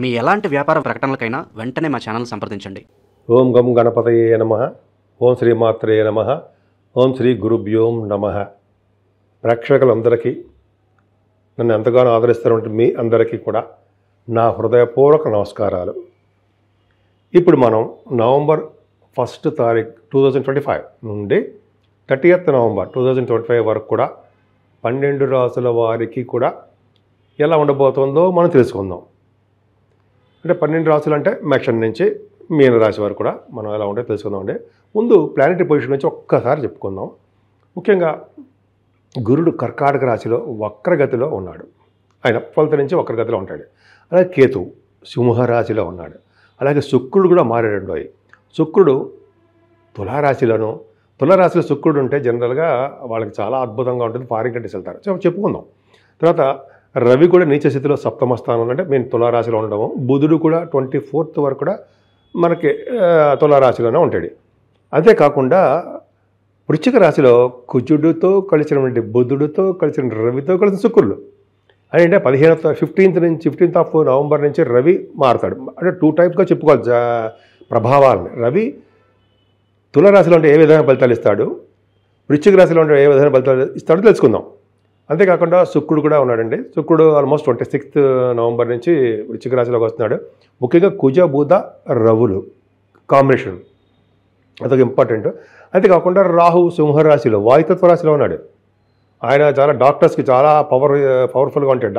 మీ ఎలాంటి వ్యాపార ప్రకటనలకైనా వెంటనే మా ఛానల్ సంప్రదించండి. ఓం గం గణపతయే నమః. ఓం శ్రీమాత్రే నమః. ఓం శ్రీ గురుభ్యోం నమః. ప్రేక్షకులందరికీ, నన్ను ఎంతగానో ఆదరిస్తున్నటువంటి మీ అందరికీ కూడా నా హృదయపూర్వక నమస్కారాలు. ఇప్పుడు మనం నవంబర్ 1 తారీఖు 2025 నుండి 30th నవంబర్ 2025 వరకు కూడా 12 రాసుల వారికి కూడా ఎలా ఉండబోతుందో మనం తెలుసుకుందాం. అంటే 12 రాసులు అంటే మేషం నుంచి మీన రాశి వరకు కూడా మనం ఎలా ఉంటే తెలుసుకుందాం. అంటే ముందు ప్లానెటరీ పొజిషన్ నుంచి ఒక్కసారి చెప్పుకుందాం. ముఖ్యంగా గురుడు కర్కాటక రాశిలో వక్రగతిలో ఉన్నాడు. ఆయన 12 నుంచి వక్రగతిలో ఉంటాడు. అలాగే కేతు సింహరాశిలో ఉన్నాడు. అలాగే శుక్రుడు కూడా మారాడు. శుక్రుడు తులారాశిలోను. తులారాశిలో శుక్రుడు ఉంటే జనరల్గా వాళ్ళకి చాలా అద్భుతంగా ఉంటుంది. ఫారిన్ కంట్రీస్ వెళ్తారు. చెప్పుకుందాం. తర్వాత రవి కూడా నీచ స్థితిలో సప్తమ స్థానంలో అంటే మేము తులారాశిలో ఉండము. బుధుడు కూడా 24th వరకు కూడా మనకి తులారాశిలోనే ఉంటాడు. అంతేకాకుండా వృశ్చిక రాశిలో కుజుడితో కలిసినటువంటి బుధుడితో కలిసిన రవితో కలిసిన శుక్రుడు అంటే 15th నవంబర్ నుంచి రవి మారుతాడు. అంటే 2 టైప్స్గా చెప్పుకోవాలి ప్రభావాలని. రవి తులారాశిలో ఉంటే ఏ విధమైన ఫలితాలు ఇస్తాడు, వృశ్చిక రాశిలో ఉంటే ఏ విధమైన ఫలితాలు ఇస్తాడో తెలుసుకుందాం. అంతేకాకుండా శుక్రుడు కూడా ఉన్నాడండి. శుక్రుడు ఆల్మోస్ట్ 26th నవంబర్ నుంచి వృశ్చిక రాశిలోకి వస్తున్నాడు. ముఖ్యంగా కుజ బుధ రవులు కాంబినేషన్ అదొక ఇంపార్టెంట్. అంతేకాకుండా రాహు సింహరాశిలో వాయుతత్వ రాశిలో ఉన్నాడు. ఆయన చాలా డాక్టర్స్కి చాలా పవర్ఫుల్గా ఉంటాడు.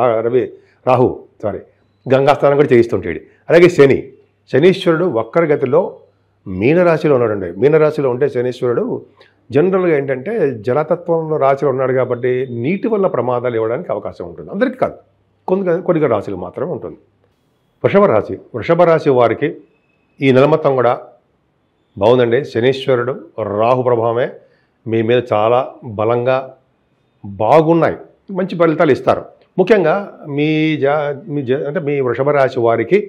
గంగాస్నానం కూడా చేయిస్తుంటాడు. అలాగే శనీశ్వరుడు వక్రగతిలో మీనరాశిలో ఉన్నాడండి. మీనరాశిలో ఉంటే శనీశ్వరుడు జనరల్గా ఏంటంటే జలతత్వంలో రాశిలో ఉన్నాడు కాబట్టి నీటి వల్ల ప్రమాదాలు ఇవ్వడానికి అవకాశం ఉంటుంది. అందరికీ కాదు, కొన్ని రాశులు మాత్రమే ఉంటుంది. వృషభ రాశి వారికి ఈ నెల మొత్తం కూడా బాగుందండి. శనీశ్వరుడు రాహు ప్రభావమే మీ మీద చాలా బలంగా బాగున్నాయి. మంచి ఫలితాలు ఇస్తారు. ముఖ్యంగా మీ వృషభ రాశి వారికి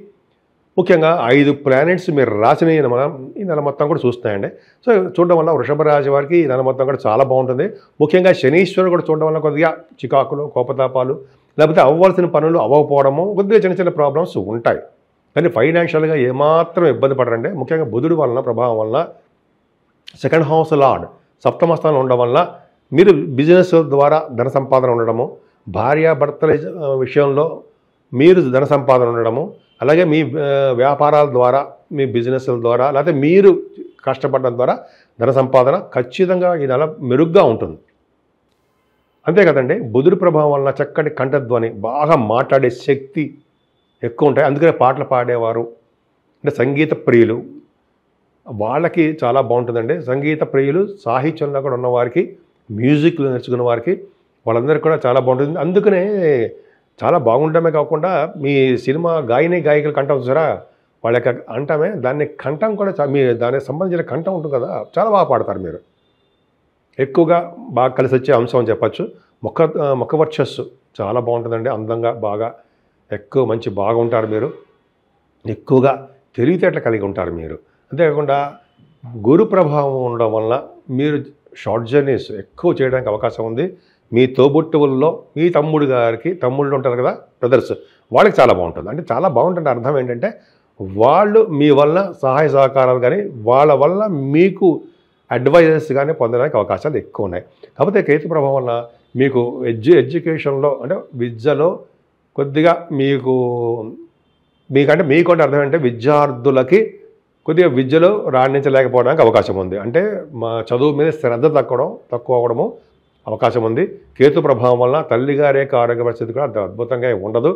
ముఖ్యంగా 5 ప్లానెట్స్ మీరు రాసిన ఈ నెల మొత్తం కూడా చూస్తున్నాయండి. సో చూడడం వల్ల వృషభ రాశి వారికి ఈ నెల మొత్తం కూడా చాలా బాగుంటుంది. ముఖ్యంగా శనీశ్వరుడు కూడా చూడడం వల్ల కొద్దిగా చికాకులు, కోపతాపాలు, లేకపోతే అవ్వాల్సిన పనులు అవ్వకపోవడము, కొద్దిగా చిన్న ప్రాబ్లమ్స్ ఉంటాయి. కానీ ఫైనాన్షియల్గా ఏమాత్రం ఇబ్బంది పడరండి. ముఖ్యంగా బుధుడు వలన ప్రభావం వలన సెకండ్ హౌస్ లార్డ్ సప్తమ స్థానంలో ఉండడం వల్ల మీరు బిజినెస్ ద్వారా ధన సంపాదన ఉండడము, భార్యాభర్తల విషయంలో మీరు ధన సంపాదన ఉండడము, అలాగే మీ వ్యాపారాల ద్వారా, మీ బిజినెస్ల ద్వారా, లేకపోతే మీరు కష్టపడడం ద్వారా ధన సంపాదన ఖచ్చితంగా ఈ నెల మెరుగ్గా ఉంటుంది. అంతే కదండి. బుధుడి ప్రభావం వలన చక్కటి కంఠధ్వని, బాగా మాట్లాడే శక్తి ఎక్కువ ఉంటాయి. అందుకనే పాటలు పాడేవారు అంటే సంగీత ప్రియులు వాళ్ళకి చాలా బాగుంటుందండి. సంగీత ప్రియులు, సాహిత్యంలో కూడా ఉన్నవారికి, మ్యూజిక్లో నేర్చుకున్న వారికి వాళ్ళందరికీ కూడా చాలా బాగుంటుంది. అందుకనే చాలా బాగుండటమే కాకుండా మీ సినిమా గాయకులు కంఠం చూసారా, వాళ్ళ యొక్క అంటమే దాన్ని కంఠం కూడా మీ దానికి సంబంధించిన కంఠం ఉంటుంది కదా, చాలా బాగా పాడతారు మీరు. ఎక్కువగా బాగా కలిసి వచ్చే అంశం అని చెప్పచ్చు. ముఖ వర్చస్సు చాలా బాగుంటుందండి. అందంగా బాగా ఎక్కువ మంచి బాగా ఉంటారు మీరు. ఎక్కువగా తెలివితేటలు కలిగి ఉంటారు మీరు. అంతేకాకుండా గురు ప్రభావం ఉండడం వల్ల మీరు షార్ట్ జర్నీస్ ఎక్కువ చేయడానికి అవకాశం ఉంది. మీ తోబుట్టువుల్లో మీ తమ్ముళ్ళు ఉంటారు కదా, బ్రదర్స్, వాళ్ళకి చాలా బాగుంటుంది. అంటే చాలా బాగుంటుంది అర్థం ఏంటంటే వాళ్ళు మీ వల్ల సహాయ సహకారాలు కానీ వాళ్ళ వల్ల మీకు అడ్వైజర్స్ కానీ పొందడానికి అవకాశాలు ఎక్కువ ఉన్నాయి. కాకపోతే కేతు ప్రభావం వల్ల మీకు ఎడ్యుకేషన్లో అంటే విద్యలో కొద్దిగా మీకంటే అర్థం ఏంటంటే విద్యార్థులకి కొద్దిగా విద్యలో రాణించలేకపోవడానికి అవకాశం ఉంది. అంటే మా చదువు మీద శ్రద్ధ తక్కువ అవ్వడము అవకాశం ఉంది. కేతు ప్రభావం వల్ల తల్లిగారి యొక్క ఆరోగ్య పరిస్థితి కూడా అద్భుతంగా ఉండదు.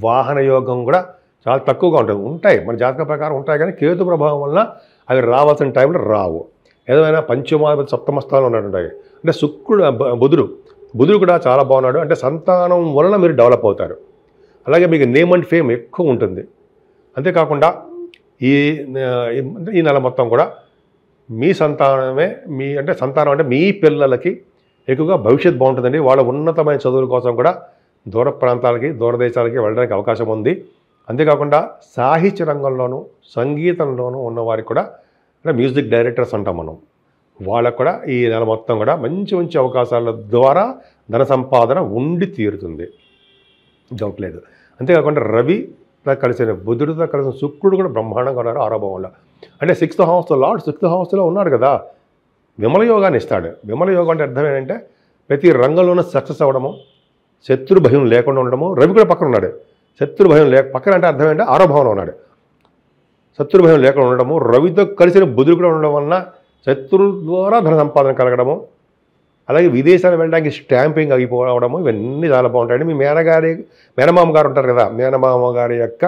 వాహన యోగం కూడా చాలా తక్కువగా ఉంటాయి మన జాతక ప్రకారం ఉంటాయి. కానీ కేతు ప్రభావం వల్ల అవి రావాల్సిన టైంలో రావు. ఏదైనా పంచమాధిపతి సప్తమ స్థానంలో ఉన్నట్టుంటాయి. అంటే బుధుడు కూడా చాలా బాగున్నాడు. అంటే సంతానం వలన మీరు డెవలప్ అవుతారు. అలాగే మీకు నేమ్ అండ్ ఫేమ్ ఎక్కువ ఉంటుంది. అంతేకాకుండా ఈ నెల మొత్తం కూడా మీ సంతానం అంటే మీ పిల్లలకి ఎక్కువగా భవిష్యత్తు బాగుంటుందండి. వాళ్ళ ఉన్నతమైన చదువుల కోసం కూడా దూర ప్రాంతాలకి, దూరదేశాలకి వెళ్ళడానికి అవకాశం ఉంది. అంతేకాకుండా సాహిత్య రంగంలోనూ, సంగీతంలోనూ ఉన్నవారికి కూడా అంటే మ్యూజిక్ డైరెక్టర్స్ అంటాం మనం, వాళ్ళకు కూడా ఈ నెల మొత్తం కూడా మంచి మంచి అవకాశాల ద్వారా ధన సంపాదన ఉండి తీరుతుంది, డౌట్ లేదు. అంతేకాకుండా రవి కలిసిన బుధుడితో కలిసిన శుక్రుడు కూడా బ్రహ్మాండంగా ఉన్నారు 6వ భావంలో. అంటే 6th హౌస్ లార్డ్ 6th హౌస్లో ఉన్నాడు కదా, విమల యోగాన్ని ఇస్తాడు. విమల యోగం అంటే అర్థం ఏంటంటే ప్రతి రంగంలోనూ సక్సెస్ అవ్వడము, శత్రు భయం లేకుండా ఉండడము. రవి కూడా పక్కన ఉన్నాడు, శత్రు భయం పక్కన అంటే అర్థం ఏంటంటే 6వ భావంలో ఉన్నాడు. శత్రు భయం లేకుండా ఉండడము, రవితో కలిసిన బుధుడు కూడా ఉండడం వలన శత్రువు ద్వారా ధన సంపాదన కలగడము, అలాగే విదేశాలు వెళ్ళడానికి స్టాంపింగ్ అయిపోవడము, ఇవన్నీ చాలా బాగుంటాయండి. మీ మేనమామ గారు ఉంటారు కదా, మేనమామ గారి యొక్క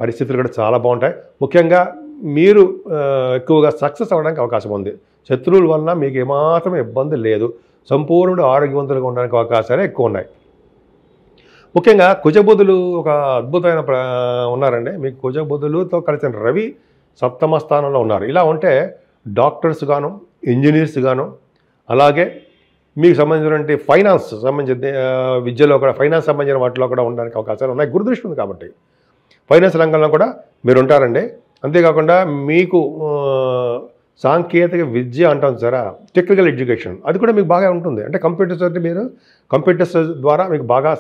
పరిస్థితులు కూడా చాలా బాగుంటాయి. ముఖ్యంగా మీరు ఎక్కువగా సక్సెస్ అవ్వడానికి అవకాశం ఉంది. శత్రువుల వలన మీకు ఏమాత్రం ఇబ్బంది లేదు. సంపూర్ణుడు ఆరోగ్యవంతులుగా ఉండడానికి అవకాశాలే ఎక్కువ ఉన్నాయి. ముఖ్యంగా కుజబుధులు ఒక అద్భుతమైన ఉన్నారండి. మీకు కుజబుధులతో కలిసిన రవి 7వ స్థానంలో ఉన్నారు. ఇలా ఉంటే డాక్టర్స్ గాను, ఇంజనీర్స్ గాను, అలాగే మీకు సంబంధించినటువంటి ఫైనాన్స్ సంబంధించిన విద్యలో కూడా, ఫైనాన్స్ సంబంధించిన వాటిలో కూడా ఉండడానికి అవకాశాలు ఉన్నాయి. గురుదృష్టి ఉంది కాబట్టి ఫైనాన్స్ రంగంలో కూడా మీరు ఉంటారండి. అంతేకాకుండా మీకు సాంకేతిక విద్య అంటాం సరే, టెక్నికల్ ఎడ్యుకేషన్, అది కూడా మీకు బాగా ఉంటుంది. అంటే కంప్యూటర్స్ అంటే మీరు కంప్యూటర్స్ ద్వారా మీకు బాగా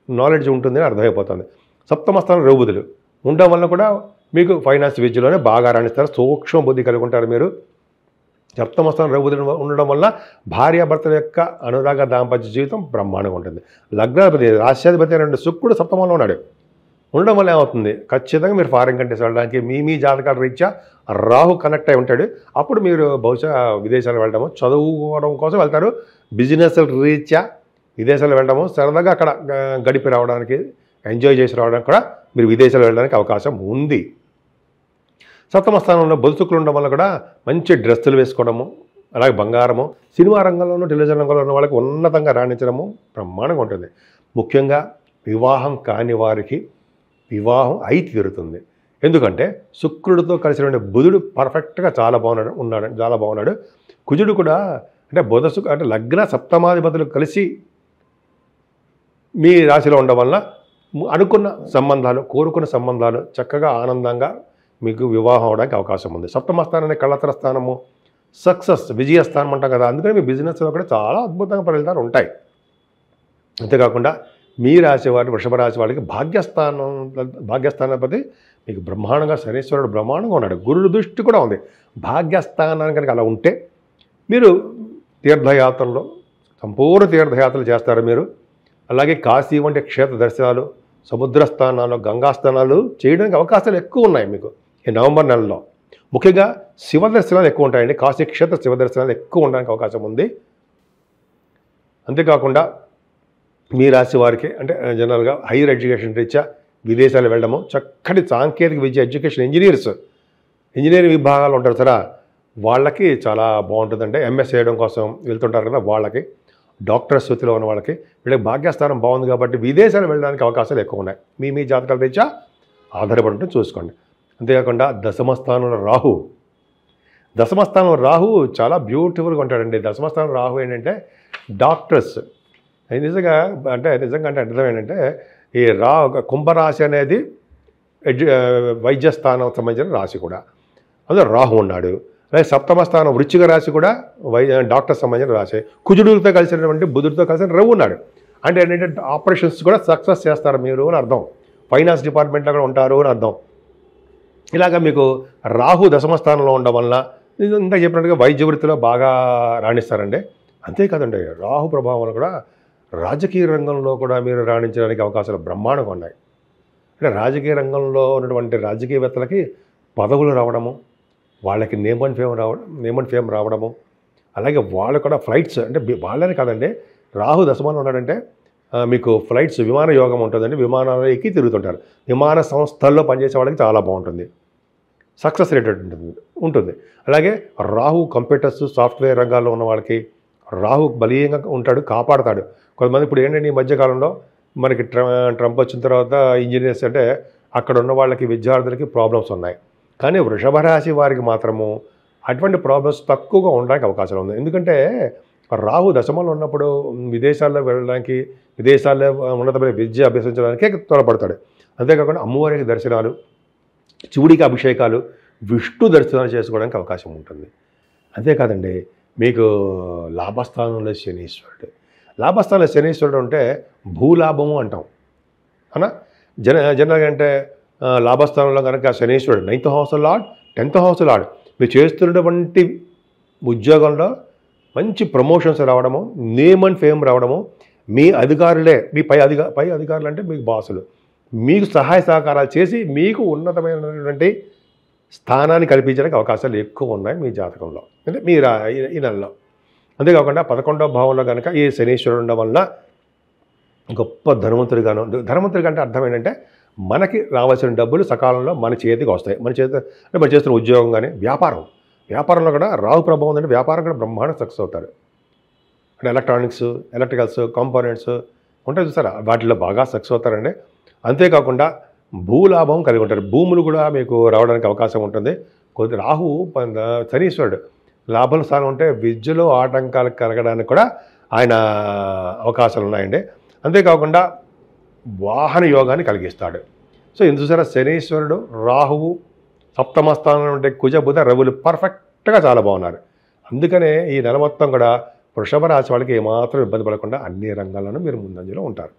నాలెడ్జ్ ఉంటుందని అర్థమైపోతుంది. 7వ స్థానం రఘుబుధులు ఉండడం వల్ల కూడా మీకు ఫైనాన్స్ విద్యలోనే బాగా రాణిస్తారు. సూక్ష్మ బుద్ధి కలిగి ఉంటారు మీరు. 7వ స్థానం రఘుబుధులు ఉండడం వల్ల భార్యాభర్తల యొక్క అనురాగ దాంపత్య జీవితం బ్రహ్మాండంగా ఉంటుంది. లగ్నాధిపతి రాష్ట్రాధిపతి 2 శుక్రుడు 7వ ఉన్నాడు. ఉండడం వల్ల ఏమవుతుంది, ఖచ్చితంగా మీరు ఫారిన్ కంట్రీస్ వెళ్ళడానికి మీ జాతకాల రీత్యా రాహు కనెక్ట్ అయి ఉంటాడు. అప్పుడు మీరు బహుశా విదేశాలు వెళ్ళడము, చదువుకోవడం కోసం వెళ్తారు. బిజినెస్ రీత్యా విదేశాలు వెళ్ళడము, సరదాగా అక్కడ గడిపి రావడానికి, ఎంజాయ్ చేసి రావడానికి కూడా మీరు విదేశాలు వెళ్ళడానికి అవకాశం ఉంది. 7వ స్థానంలో బుధ శుక్రులు ఉండడం వల్ల కూడా మంచి డ్రెస్సులు వేసుకోవడము, అలాగే బంగారము, సినిమా రంగంలోనూ టెలివిజన్ రంగంలో ఉన్న వాళ్ళకి ఉన్నతంగా రాణించడము బ్రహ్మాండంగా ఉంటుంది. ముఖ్యంగా వివాహం కాని వారికి వివాహం అయి తీరుతుంది. ఎందుకంటే శుక్రుడితో కలిసినటువంటి బుధుడు పర్ఫెక్ట్గా చాలా బాగున్నాడు. కుజుడు కూడా అంటే అంటే లగ్న సప్తమాధిపతులు కలిసి మీ రాశిలో ఉండడం వల్ల అనుకున్న సంబంధాలు, కోరుకున్న సంబంధాలు చక్కగా ఆనందంగా మీకు వివాహం అవడానికి అవకాశం ఉంది. 7వ స్థానాన్ని కళత్ర స్థానము, సక్సెస్ విజయస్థానం అంటాం కదా, అందుకని మీ బిజినెస్లో కూడా చాలా అద్భుతంగా ఫలితాలు ఉంటాయి. అంతేకాకుండా మీ రాశి వారి, వృషభ రాశి వాళ్ళకి భాగ్యస్థానాధిపతి మీకు బ్రహ్మాండంగా శనీశ్వరుడు బ్రహ్మాండంగా ఉన్నాడు. గురుడు దృష్టి కూడా ఉంది. భాగ్యస్థానానికి కనుక అలా ఉంటే మీరు తీర్థయాత్రలో సంపూర్ణ తీర్థయాత్రలు చేస్తారు మీరు. అలాగే కాశీ వంటి క్షేత్ర దర్శనాలు, సముద్ర స్థానాలు, గంగా స్థానాలు చేయడానికి అవకాశాలు ఎక్కువ ఉన్నాయి మీకు ఈ నవంబర్ నెలలో. ముఖ్యంగా శివ దర్శనాలు ఎక్కువ ఉంటాయండి. కాశీ క్షేత్ర శివ దర్శనాలు ఎక్కువ ఉండడానికి అవకాశం ఉంది. అంతేకాకుండా మీ రాశి వారికి అంటే జనరల్గా హైయర్ ఎడ్యుకేషన్ రీత్యా విదేశాలు వెళ్ళడము, చక్కటి సాంకేతిక విద్య, ఎడ్యుకేషన్, ఇంజనీరింగ్ విభాగాలు ఉంటారు సరే, వాళ్ళకి చాలా బాగుంటుందంటే ఎంఎస్ చేయడం కోసం వెళ్తుంటారు కదా, వాళ్ళకి డాక్టర్ స్థితిలో ఉన్న వాళ్ళకి వీళ్ళకి భాగ్యస్థానం బాగుంది కాబట్టి విదేశాలు వెళ్ళడానికి అవకాశాలు ఎక్కువ ఉన్నాయి. మీ జాతకాల రీత్యా ఆధారపడి ఉంటే చూసుకోండి. అంతేకాకుండా దశమ స్థానంలో రాహు చాలా బ్యూటిఫుల్గా ఉంటాడండి. దశమ స్థానం రాహు ఏంటంటే డాక్టర్స్, నిజంగా అంటే అర్థం ఏంటంటే ఈ కుంభరాశి అనేది వైద్యస్థానం సంబంధించిన రాశి కూడా, అందులో రాహు ఉన్నాడు. అలాగే 7వ స్థానం వృశ్చిక రాశి కూడా డాక్టర్ సంబంధించిన రాశి. కుజుడితో కలిసినటువంటి బుధుడితో కలిసిన రవి ఉన్నాడు. అంటే ఏంటంటే ఆపరేషన్స్ కూడా సక్సెస్ చేస్తారు మీరు అని అర్థం. ఫైనాన్స్ డిపార్ట్మెంట్లో కూడా ఉంటారు అని అర్థం. ఇలాగ మీకు రాహు దశమ స్థానంలో ఉండడం వల్ల ఇంత చెప్పినట్టుగా వైద్య వృత్తిలో బాగా రాణిస్తారండి. అంతేకాదండి, రాహు ప్రభావం వల్ల కూడా రాజకీయ రంగంలో కూడా మీరు రాణించడానికి అవకాశాలు బ్రహ్మాండంగా ఉన్నాయి. అంటే రాజకీయ రంగంలో ఉన్నటువంటి రాజకీయవేత్తలకి పదవులు రావడము, వాళ్ళకి నేమ్ అండ్ ఫేమ్ రావడము, అలాగే వాళ్ళు కూడా ఫ్లైట్స్ అంటే వాళ్ళని కాదండి, రాహు దశమంలో ఉన్నాడంటే మీకు ఫ్లైట్స్ విమాన యోగం ఉంటుందండి. విమానాలు ఎక్కి తిరుగుతుంటారు. విమాన సంస్థల్లో పనిచేసే వాళ్ళకి చాలా బాగుంటుంది, సక్సెస్ రేట్ ఉంటుంది. అలాగే రాహు కంప్యూటర్స్, సాఫ్ట్వేర్ రంగాల్లో ఉన్న వాళ్ళకి రాహు బలీయంగా ఉంటాడు, కాపాడుతాడు. కొంతమంది ఇప్పుడు ఏంటంటే ఈ మధ్యకాలంలో మనకి ట్రంప్ వచ్చిన తర్వాత ఇంజనీర్స్ అంటే అక్కడ ఉన్న వాళ్ళకి, విద్యార్థులకి ప్రాబ్లమ్స్ ఉన్నాయి. కానీ వృషభ రాశి వారికి మాత్రము అటువంటి ప్రాబ్లమ్స్ తక్కువగా ఉండడానికి అవకాశం ఉంది. ఎందుకంటే రాహు దశమంలో ఉన్నప్పుడు విదేశాల్లో వెళ్ళడానికి, విదేశాల్లో ఉన్నతమైన విద్య అభ్యసించడానికే త్వరపడతాడు. అంతేకాకుండా అమ్మవారికి దర్శనాలు, శివుడికి అభిషేకాలు, విష్ణు దర్శనాలు చేసుకోవడానికి అవకాశం ఉంటుంది. అంతేకాదండి, మీకు లాభస్థానంలో శనీశ్వరుడు ఉంటే భూలాభము అంటాం అనా. జనరల్గా అంటే లాభస్థానంలో కనుక శనీశ్వరుడు 9th house lord 10th house lord మీరు చేస్తున్నటువంటి ఉద్యోగంలో మంచి ప్రమోషన్స్ రావడము, నేమ్ అండ్ ఫేమ్ రావడము, మీ అధికారులే మీ పై అధికారులు అంటే మీకు బాసులు మీకు సహాయ సహకారాలు చేసి మీకు ఉన్నతమైనటువంటి స్థానాన్ని కల్పించడానికి అవకాశాలు ఎక్కువ ఉన్నాయి మీ జాతకంలో, అంటే మీ ఈ నెలలో. అంతేకాకుండా 11వ భావంలో కనుక ఈ శనీశ్వరుడు ఉండడం వల్ల గొప్ప ధనవంతుడిగాను, ధనవంతుడిగా అంటే అర్థం ఏంటంటే మనకి రావాల్సిన డబ్బులు సకాలంలో మన చేతికి వస్తాయి. మన చేస్తున్న ఉద్యోగం కానీ వ్యాపారంలో కూడా రాహు ప్రభావం ఉందంటే వ్యాపారం కూడా బ్రహ్మాండ సక్సెస్ అవుతారు. అంటే ఎలక్ట్రానిక్స్, ఎలక్ట్రికల్స్, కాంపోనెంట్స్ ఉంటాయి చూసారా, వాటిలో బాగా సక్సెస్ అవుతారండి. అంతేకాకుండా భూలాభం కలిగి ఉంటారు, భూములు కూడా మీకు రావడానికి అవకాశం ఉంటుంది. కొద్ది రాహు శనీశ్వరుడు లాభం స్థానం ఉంటే విద్యలో ఆటంకాలు కలగడానికి కూడా ఆయన అవకాశాలు ఉన్నాయండి. అంతేకాకుండా వాహన యోగాన్ని కలిగిస్తాడు. సో ఇందు చూసారా, శనీశ్వరుడు రాహువు సప్తమ స్థానంలో ఉంటే కుజ బుధ రవులు పర్ఫెక్ట్గా చాలా బాగున్నారు. అందుకనే ఈ నెల మొత్తం కూడా వృషభ రాశి వాళ్ళకి ఏమాత్రం ఇబ్బంది పడకుండా అన్ని రంగాల్లోనూ మీరు ముందంజలో ఉంటారు.